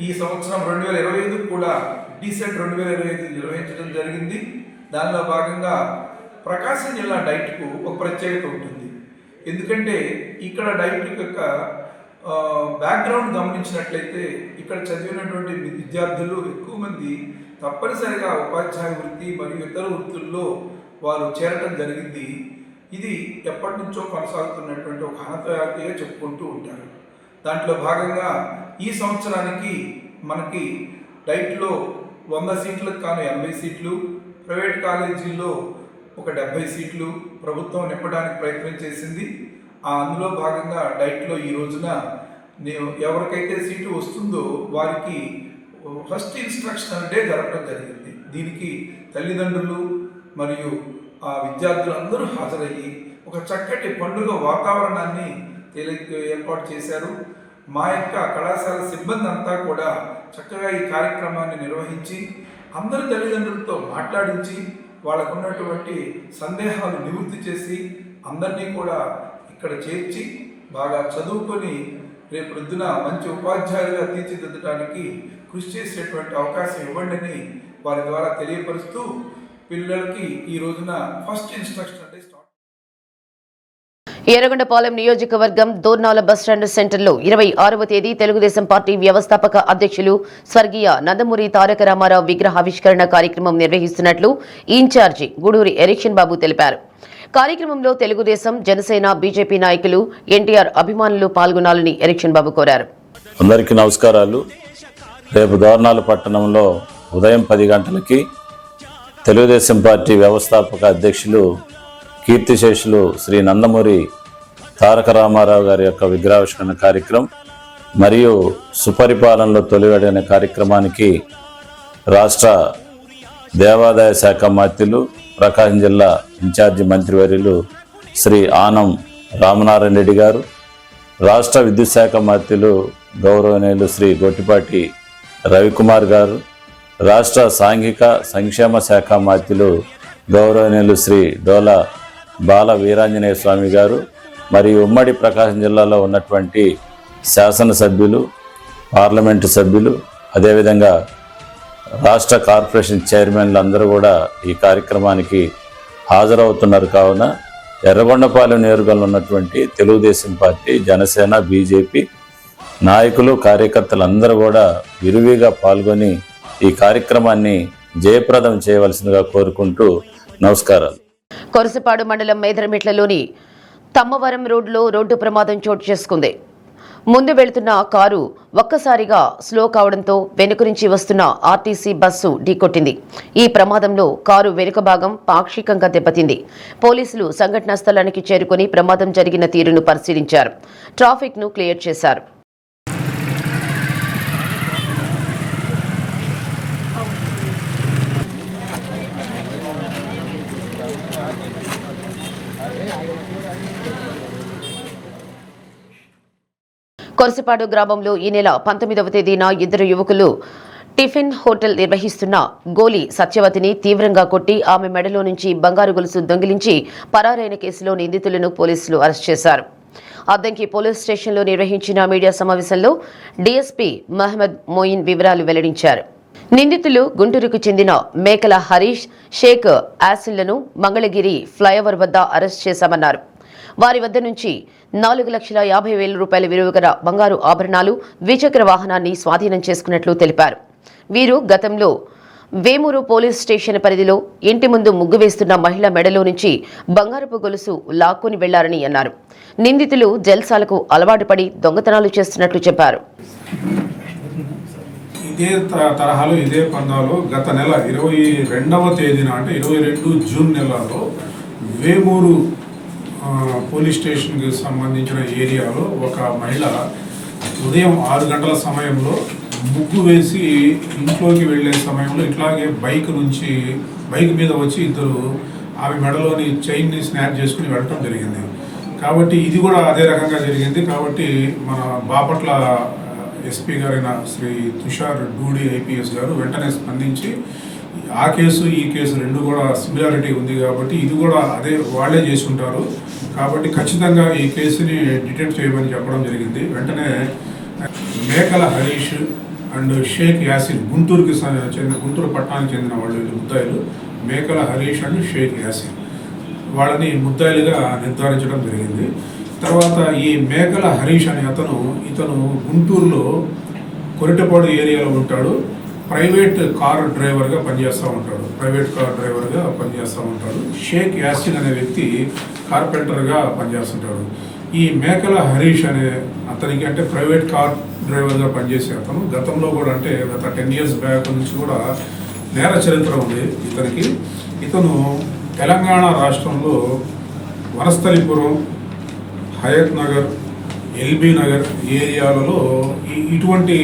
ఈ సంవత్సరం 2025 కూడా డీసెట్ 2025 నిర్వహించడం జరిగింది. దానిలో భాగంగా ప్రకాశం జిల్లా డైట్కు ఒక ప్రత్యేకత ఉంటుంది. ఎందుకంటే ఇక్కడ డైట్ యొక్క బ్యాక్గ్రౌండ్ గమనించినట్లయితే ఇక్కడ చదివినటువంటి విద్యార్థులు ఎక్కువ మంది తప్పనిసరిగా ఉపాధ్యాయ వృత్తి మరియు ఇతర వృత్తుల్లో వారు చేరటం జరిగింది. ఇది ఎప్పటి నుంచో కొనసాగుతున్నటువంటి ఒక అనంతవ్యాప్తిగా చెప్పుకుంటూ ఉంటారు. దాంట్లో భాగంగా ఈ సంవత్సరానికి మనకి డైట్లో 100 సీట్లకు కాను 80 సీట్లు, ప్రైవేట్ కాలేజీల్లో ఒక 70 సీట్లు ప్రభుత్వం నింపడానికి ప్రయత్నం చేసింది. అందులో భాగంగా డైట్లో ఈ రోజున ఎవరికైతే సీటు వస్తుందో వారికి ఫస్ట్ ఇన్స్ట్రక్షనల్ డే జరపడం జరిగింది. దీనికి తల్లిదండ్రులు మరియు ఆ విద్యార్థులందరూ హాజరయ్యి ఒక చక్కటి పండుగ వాతావరణాన్ని ఏర్పాటు చేశారు. మా యొక్క కళాశాల సిబ్బంది అంతా కూడా చక్కగా ఈ కార్యక్రమాన్ని నిర్వహించి అందరి తల్లిదండ్రులతో మాట్లాడించి వాళ్ళకు ఉన్నటువంటి సందేహాలు నివృత్తి చేసి అందరినీ కూడా ఇక్కడ చేర్చి బాగా చదువుకొని రేపు పొద్దున మంచి ఉపాధ్యాయులుగా తీర్చిదిద్దడానికి కృషి చేసేటువంటి అవకాశం ఇవ్వండి వారి ద్వారా తెలియపరుస్తూ పిల్లలకి ఈ రోజున ఫస్ట్ ఇన్స్ట్రక్షన్ అంటే స్టార్ట్. ఏరగొండపాలెం నియోజకవర్గం దోర్నాల బస్టాండ్ సెంటర్లో 26వ తేదీ తెలుగుదేశం పార్టీ వ్యవస్థాపక అధ్యక్షులు స్వర్గీయ నందమూరి తారక రామారావు విగ్రహావిష్కరణ కార్యక్రమం నిర్వహిస్తున్నట్లు ఇన్ఛార్జి గూడూరి ఎరిక్షన్ బాబు తెలిపారు. కార్యక్రమంలో తెలుగుదేశం, జనసేన, బీజేపీ నాయకులు, ఎన్టీఆర్ అభిమానులు పాల్గొనాలని ఎలక్షన్ బాబు కోరారు. అందరికీ నమస్కారాలు. రేపు దోర్నాల పట్టణంలో ఉదయం 10 గంటలకి తెలుగుదేశం పార్టీ వ్యవస్థాపక అధ్యక్షులు కీర్తిశేషులు శ్రీ నందమూరి తారక రామారావు గారి యొక్క విగ్రహావిష్కరణ కార్యక్రమం మరియు సుపరిపాలనలో తొలివడి అనే కార్యక్రమానికి రాష్ట్ర దేవాదాయ శాఖ మంత్రులు, ప్రకాశం జిల్లా ఇన్ఛార్జి మంత్రివర్యులు శ్రీ ఆనం రామనారాయణ రెడ్డి గారు, రాష్ట్ర విద్యుత్ శాఖ మంత్రులు గౌరవనీయులు శ్రీ గొట్టిపాటి రవికుమార్ గారు, రాష్ట్ర సాంఘిక సంక్షేమ శాఖ మంత్రులు గౌరవనీయులు శ్రీ డోలా బాల వీరాంజనేయ స్వామి గారు మరియు ఉమ్మడి ప్రకాశం జిల్లాలో ఉన్నటువంటి శాసనసభ్యులు, పార్లమెంటు సభ్యులు, అదేవిధంగా రాష్ట్ర కార్పొరేషన్ చైర్మన్లు అందరూ కూడా ఈ కార్యక్రమానికి హాజరవుతున్నారు. కావున ఎర్రగొండపాలెం నియోజకవర్గంలో ఉన్నటువంటి తెలుగుదేశం పార్టీ, జనసేన, బీజేపీ నాయకులు, కార్యకర్తలు అందరూ కూడా విరివిగా పాల్గొని ఈ కార్యక్రమాన్ని జయప్రదం చేయవలసిందిగా కోరుకుంటూ నమస్కారాలు. కొరసపాడు మండలం మేదరమెట్లలోని తమ్మవరం రోడ్లో రోడ్డు ప్రమాదం చోటు చేసుకుంది. ముందు వెళుతున్న కారు ఒక్కసారిగా స్లో కావడంతో వెనుక నుంచి వస్తున్న ఆర్టీసీ బస్సు ఢీకొట్టింది. ఈ ప్రమాదంలో కారు వెనుక భాగం పాక్షికంగా దెబ్బతింది. పోలీసులు సంఘటనా స్థలానికి చేరుకుని ప్రమాదం జరిగిన తీరును పరిశీలించారు. ట్రాఫిక్ ను క్లియర్ చేశారు. కొరసపాడు గ్రామంలో ఈ నెల 19వ తేదీన 2 యువకులు టిఫిన్ హోటల్ నిర్వహిస్తున్న గోలి సత్యవతిని తీవ్రంగా కొట్టి ఆమె మెడలో నుంచి బంగారు గొలుసు దొంగిలించి పరారైన కేసులో నిందితులను పోలీసులు అరెస్ట్ చేశారు. అద్దంకి పోలీస్ స్టేషన్లో నిర్వహించిన మీడియా సమావేశంలో డీఎస్పీ మహమ్మద్ మోయిన్ వివరాలు వెల్లడించారు. నిందితులు గుంటూరుకు చెందిన మేకల హరీష్, షేక్ యాసిన్లను మంగళగిరి ఫ్లైఓవర్ వద్ద అరెస్ట్ చేశామన్నారు. వారి వద్ద నుంచి 4,50,000 రూపాయల విలువ గల బంగారు ఆభరణాలు, ద్విచక్ర వాహనాన్ని స్వాధీనం చేసుకున్నట్లు తెలిపారు. వీరు గతంలో వేమూరు పోలీస్ స్టేషన్ పరిధిలో ఇంటి ముందు ముగ్గు వేస్తున్న మహిళ మెడలో నుంచి బంగారపు గొలుసు లాక్కొని వెళ్లారని అన్నారు. నిందితులు జల్సాలకు అలవాటు పడి దొంగతనాలు చేస్తున్నట్లు చెప్పారు. ఇదే తరహాలో ఇదే పందాలు గత నెల 22వ తేదీన అంటే 22 జూన్ నెలలో వేమూరు పోలీస్ స్టేషన్కి సంబంధించిన ఏరియాలో ఒక మహిళ ఉదయం 6 గంటల సమయంలో ముగ్గు వేసి ఇంట్లోకి వెళ్ళే సమయంలో ఇట్లాగే బైక్ మీద వచ్చి ఇద్దరు ఆమె మెడలోని చైన్ని స్నాప్ చేసుకుని వెళ్ళటం జరిగింది. కాబట్టి ఇది కూడా అదే రకంగా జరిగింది. కాబట్టి మన బాపట్ల ఎస్పీ గారైన శ్రీ తుషార్ డూడి ఐపీఎస్ గారు వెంటనే స్పందించి ఆ కేసు ఈ కేసు రెండు కూడా సిమిలారిటీ ఉంది కాబట్టి ఇది కూడా అదే వాళ్ళే చేసి ఉంటారు కాబట్టి ఖచ్చితంగా ఈ కేసుని డిటెక్ట్ చేయమని చెప్పడం జరిగింది. వెంటనే మేకల హరీష్ అండ్ షేక్ యాసిన్ గుంటూరు పట్టణానికి చెందిన వాళ్ళు ముద్దాయిలు మేకల హరీష్ అండ్ షేక్ యాసిన్ వాళ్ళని ముద్దాయిలుగా నిర్ధారించడం జరిగింది. తర్వాత ఈ మేకల హరీష్ అనే ఇతను గుంటూరులో కొరిటపాడు ఏరియాలో ఉంటాడు. ప్రైవేట్ కార్ డ్రైవర్గా పనిచేస్తూ ఉంటాడు. షేక్ యాసిన్ అనే వ్యక్తి కార్పెంటర్గా పనిచేస్తుంటాడు. ఈ మేకల హరీష్ అనే అతనికి అంటే ప్రైవేట్ కార్ డ్రైవర్గా పనిచేసే అతను గతంలో కూడా అంటే గత 10 years బ్యాక్ నుంచి కూడా నేర చరిత్ర ఉంది ఇతనికి. ఇతను తెలంగాణ రాష్ట్రంలో వనస్థలిపురం, హయత్ నగర్, ఎల్బీ నగర్ ఏరియాలలో ఇటువంటి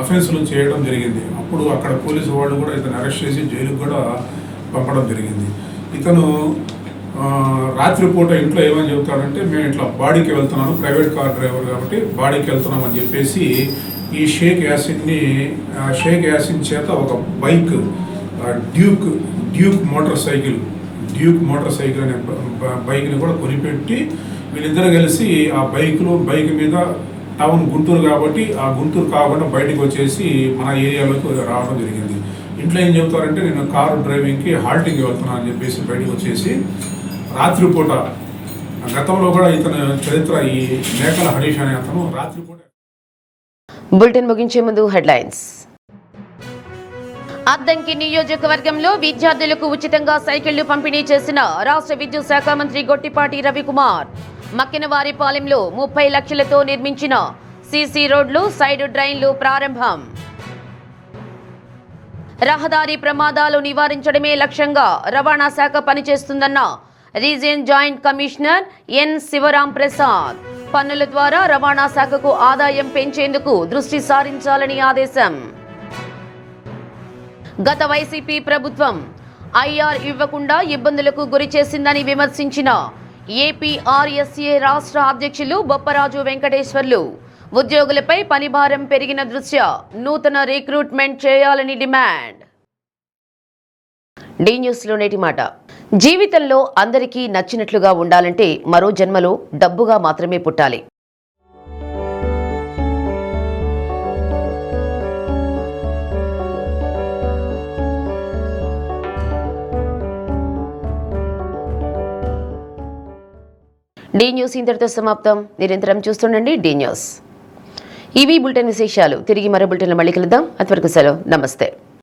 అఫెన్స్లు చేయడం జరిగింది. అప్పుడు అక్కడ పోలీసు వాళ్ళు కూడా ఇతను అరెస్ట్ చేసి జైలుకు కూడా పంపడం జరిగింది. ఇతను రాత్రిపూట ఇంట్లో ఏమని చెబుతాడంటే మేము ఇట్లా బాడీకి వెళ్తున్నాను, ప్రైవేట్ కార్ డ్రైవర్ కాబట్టి బాడీకి వెళ్తున్నాం అని చెప్పేసి ఈ షేక్ యాసిన్ చేత ఒక బైక్ డ్యూక్ మోటార్ సైకిల్ అనే బైక్ని కూడా కొనిపెట్టి వీళ్ళిద్దరు కలిసి ఆ బైక్ మీద టౌన్ గుంటూరు కాబట్టి ఆ గుంటూరు కాకుండా బయటకు వచ్చేసి మన ఏరియాలోకి రావడం జరిగింది. ఇంట్లో ఏం చెబుతారంటే నేను కారు డ్రైవింగ్కి హాల్టింగ్ వెళ్తున్నాను అని చెప్పేసి బయటకు వచ్చేసి రాత్రిపూట గతంలో కూడా ఇతని చరిత్ర ఈ మేకల హరీష్ అనే అతను రాత్రిపూట. బులెటిన్ ముగించే ముందు హెడ్లైన్స్. అద్దంకి నియోజకవర్గంలో విద్యార్థులకు ఉచితంగా సైకిళ్లు పంపిణీ చేసిన రాష్ట్ర విద్యుత్ శాఖ మంత్రి గొట్టిపాటి రవికుమార్. మక్కినవారిపాలెంలో 30 లక్షలతో నిర్మించిన సీసీ రోడ్లు, సైడ్ డ్రైన్లు ప్రారంభం. రహదారి ప్రమాదాలు నివారించడమే లక్ష్యంగా రవాణా శాఖ పనిచేస్తుందన్న region joint commissioner N Shivaram Prasad. పన్నుల ద్వారా రవాణా శాఖకు ఆదాయం పెంచేందుకు దృష్టి సారించాలని ఆదేశం. గత వైసీపీ ప్రభుత్వం ఐఆర్ ఇవ్వకుండా ఇబ్బందులకు గురి చేసిందని విమర్శించిన ఏపీఆర్ఎస్ఏ రాష్ట్ర అధ్యక్షులు బొప్పరాజు వెంకటేశ్వర్లు ఉద్యోగులపై పనిభారం పెరిగిన దృష్ట్యా నూతన రిక్రూట్మెంట్ చేయాలని డిమాండ్. డి న్యూస్లో నేటి మాట. జీవితంలో అందరికీ నచ్చినట్లుగా ఉండాలంటే మరో జన్మలో డబ్బుగా మాత్రమే పుట్టాలి. డి న్యూస్ ఇంతటితో సమాప్తం. నిరంతరం చూస్తుండండి డి న్యూస్. ఇవి బులెటిన్ విశేషాలు. తిరిగి మరో బులెటిన్లో మళ్ళీ కలుద్దాం. అంతవరకు సెలవు. నమస్తే.